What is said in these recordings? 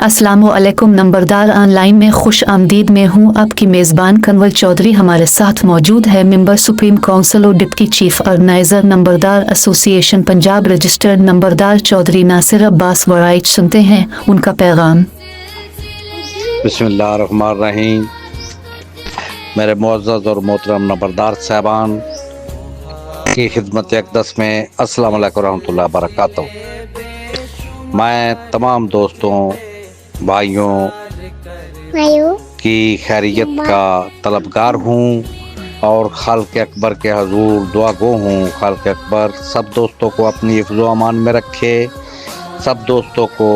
अस्सलामुअलैकुम। नंबरदार ऑनलाइन में खुश आमदीद में हूँ आपकी मेज़बान कंवल चौधरी। हमारे साथ मौजूद है मेंबर सुप्रीम काउंसिल और डिप्टी चीफ ऑर्गेनाइजर नंबरदार एसोसिएशन पंजाब रजिस्टर्ड नंबरदार चौधरी नासिर अब्बास वराइट। सुनते हैं उनका पैगाम। बिस्मिल्लाहिर्रहमानिर्रहीम। मेरे मुअज़्ज़ज़ और मोहतरम नंबरदार साहबान की खिदमत अक़दस में अस्सलाम वालेकुम रहमतुल्लाहि व बरकातहू। मैं तमाम दोस्तों भाइयों की खैरियत का तलबगार हूँ और खालिक़ अकबर के हजूर दुआ गो हूँ। खालिक़ अकबर सब दोस्तों को अपनी हिफ्ज़ व अमान में रखे, सब दोस्तों को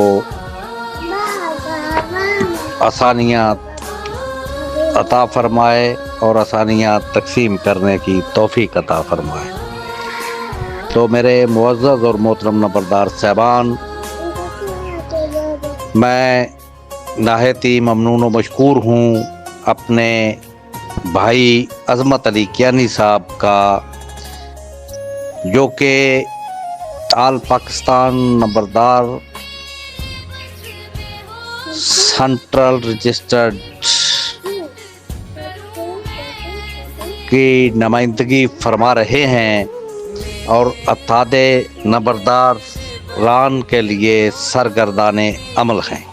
आसानियात अता फरमाए और आसानियात तकसीम करने की तौफीक अता फरमाए। तो मेरे मुअज़्ज़ज़ और मोहतरम नंबरदार साहबान, मैं नहायत ही ममनून व मशकूर हूँ अपने भाई अज़मत अली कियानी साहब का, जो कि आल पाकिस्तान नंबरदार सेंट्रल रजिस्टर्ड की नुमाइंदगी फरमा रहे हैं और अतादे नंबरदार रान के लिए सरगर्दाने अमल हैं।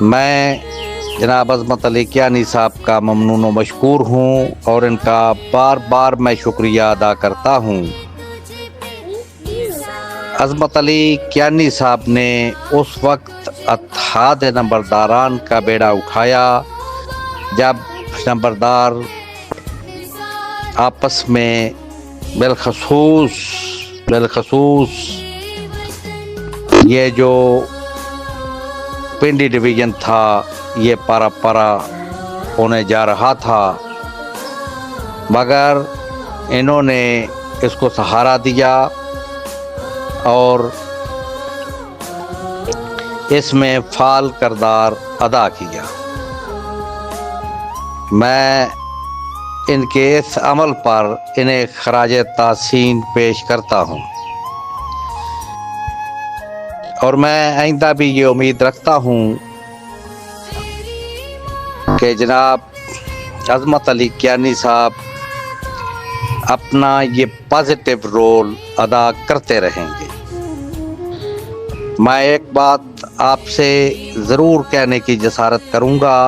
मैं जनाब अज़मत अली कियानी साहब का ममनून व मशकूर हूँ और इनका बार बार मैं शुक्रिया अदा करता हूँ। अज़मत अली कियानी साहब ने उस वक्त अतादे नंबरदारान का बेड़ा उठाया जब नंबरदार आपस में बिलखसूस ये जो पिंडी डिवीज़न था ये पारा होने जा रहा था, मगर इन्होंने इसको सहारा दिया और इसमें फाल किरदार अदा किया। मैं इनके इस अमल पर इन्हें खराजे तासीन पेश करता हूँ और मैं आइंदा भी ये उम्मीद रखता हूँ कि जनाब अज़मत अली कियानी साहब अपना ये पॉजिटिव रोल अदा करते रहेंगे। मैं एक बात आपसे ज़रूर कहने की जसारत करूँगा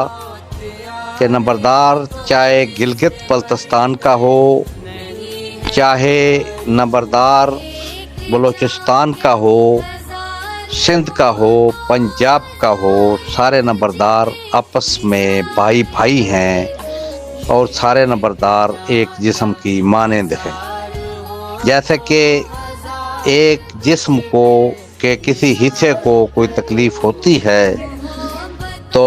कि नंबरदार चाहे गिलगित बल्तिस्तान का हो, चाहे नंबरदार बलूचिस्तान का हो, सिंध का हो, पंजाब का हो, सारे नंबरदार आपस में भाई भाई हैं और सारे नंबरदार एक जिस्म की मानंद हैं। जैसे कि एक जिस्म को के किसी हिस्से को कोई तकलीफ़ होती है तो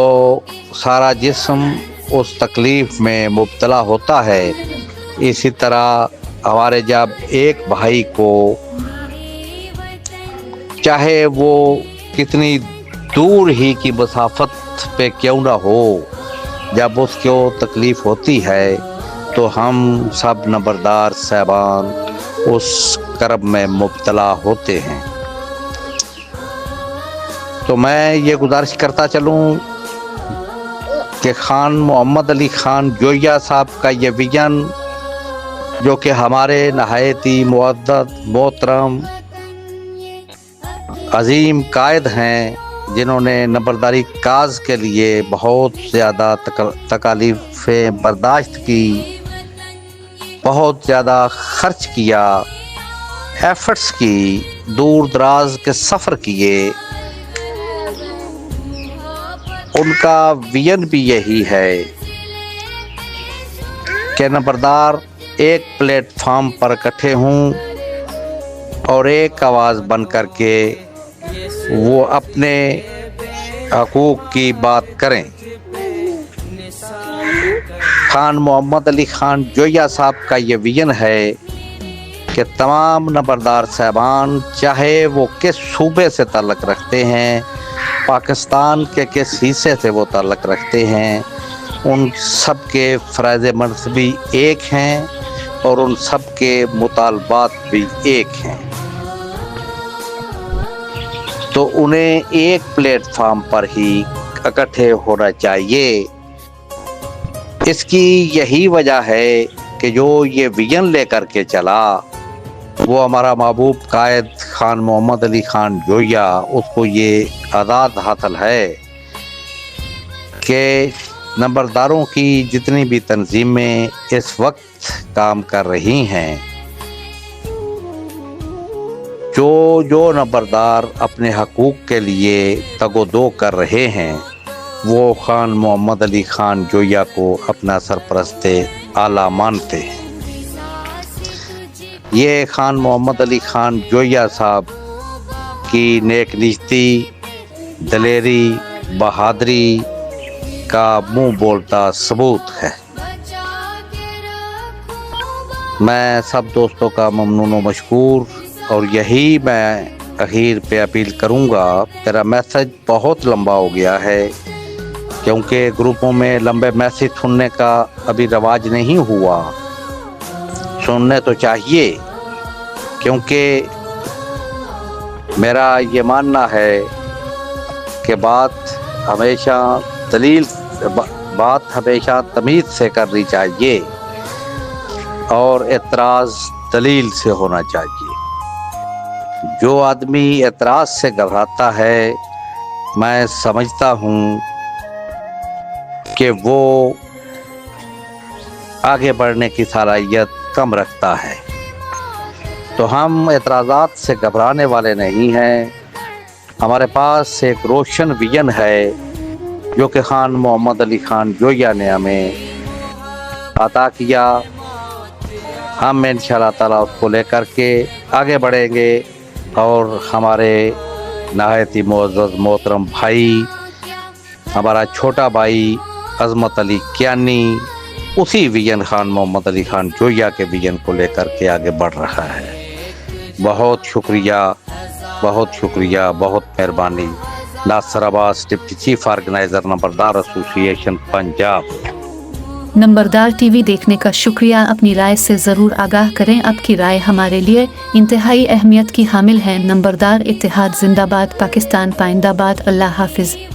सारा जिस्म उस तकलीफ़ में मुब्तला होता है। इसी तरह हमारे जब एक भाई को चाहे वो कितनी दूर ही की मसाफत पे क्यों ना हो, जब उसको तकलीफ़ होती है तो हम सब नंबरदार साहबान उस करब में मुब्तला होते हैं। तो मैं ये गुजारिश करता चलूँ कि खान मोहम्मद अली खान जोया साहब का ये विजन, जो कि हमारे नहायत ही मुअद्दद मोहतरम अजीम कायद हैं, जिन्होंने नंबरदारी काज के लिए बहुत ज़्यादा तकालीफ़ें बर्दाश्त की, बहुत ज़्यादा ख़र्च किया, एफ़र्ट्स की, दूर दराज के सफ़र किए। उनका विजन भी यही है कि नंबरदार एक प्लेटफार्म पर इकट्ठे हों और एक आवाज़ बन कर के वो अपने हकूक़ की बात करें। खान मोहम्मद अली खान जोया साहब का ये विजन है कि तमाम नंबरदार साहबान, चाहे वो किस सूबे से ताल्लुक़ रखते हैं, पाकिस्तान के किस हिस्से से वो ताल्लुक़ रखते हैं, उन सब के फ़राइज़ मनसबी एक हैं और उन सब के मुतालबात भी एक हैं। तो उन्हें एक प्लेटफॉर्म पर ही इकट्ठे होना चाहिए। इसकी यही वजह है कि जो ये विजन लेकर के चला वो हमारा महबूब कायद खान मोहम्मद अली खान जोया, उसको ये आज़ाद हासिल है कि नंबरदारों की जितनी भी तंजीमें इस वक्त काम कर रही हैं, जो नंबरदार अपने हकूक़ के लिए तगोदो कर रहे हैं, वो खान मोहम्मद अली खान जोया को अपना सरपरस्त आला मानते हैं। ये खान मोहम्मद अली खान जोया साहब की नेक नियती, दलेरी, बहादरी का मुंह बोलता सबूत है। मैं सब दोस्तों का ममनून व मशकूर, और यही मैं अखीर पे अपील करूँगा। तेरा मैसेज बहुत लंबा हो गया है, क्योंकि ग्रुपों में लंबे मैसेज सुनने का अभी रवाज नहीं हुआ। सुनने तो चाहिए, क्योंकि मेरा ये मानना है कि बात हमेशा तमीज़ से करनी चाहिए और एतराज़ दलील से होना चाहिए। जो आदमी एतराज़ से घबराता है, मैं समझता हूँ कि वो आगे बढ़ने की सलाहियत कम रखता है। तो हम एतराज़ात से घबराने वाले नहीं हैं। हमारे पास एक रोशन विजन है जो कि खान मोहम्मद अली खान जोया ने हमें अता किया। हम इंशाअल्लाह ताला उसको लेकर के आगे बढ़ेंगे और हमारे नहायत ही मुअज़्ज़ज़ मोहतरम भाई, हमारा छोटा भाई अज़मत अली कियानी उसी विजन खान मोहम्मद अली खान जोया के विजन को लेकर के आगे बढ़ रहा है। बहुत शुक्रिया, बहुत शुक्रिया, बहुत मेहरबानी। Nasir Abbas, deputy chief organiser नंबरदार एसोसिएशन पंजाब। नंबरदार टीवी देखने का शुक्रिया। अपनी राय से ज़रूर आगाह करें। आपकी राय हमारे लिए इंतहाई अहमियत की हामिल है। नंबरदार इत्तेहाद जिंदाबाद, पाकिस्तान पाइंदाबाद। अल्लाह हाफिज़।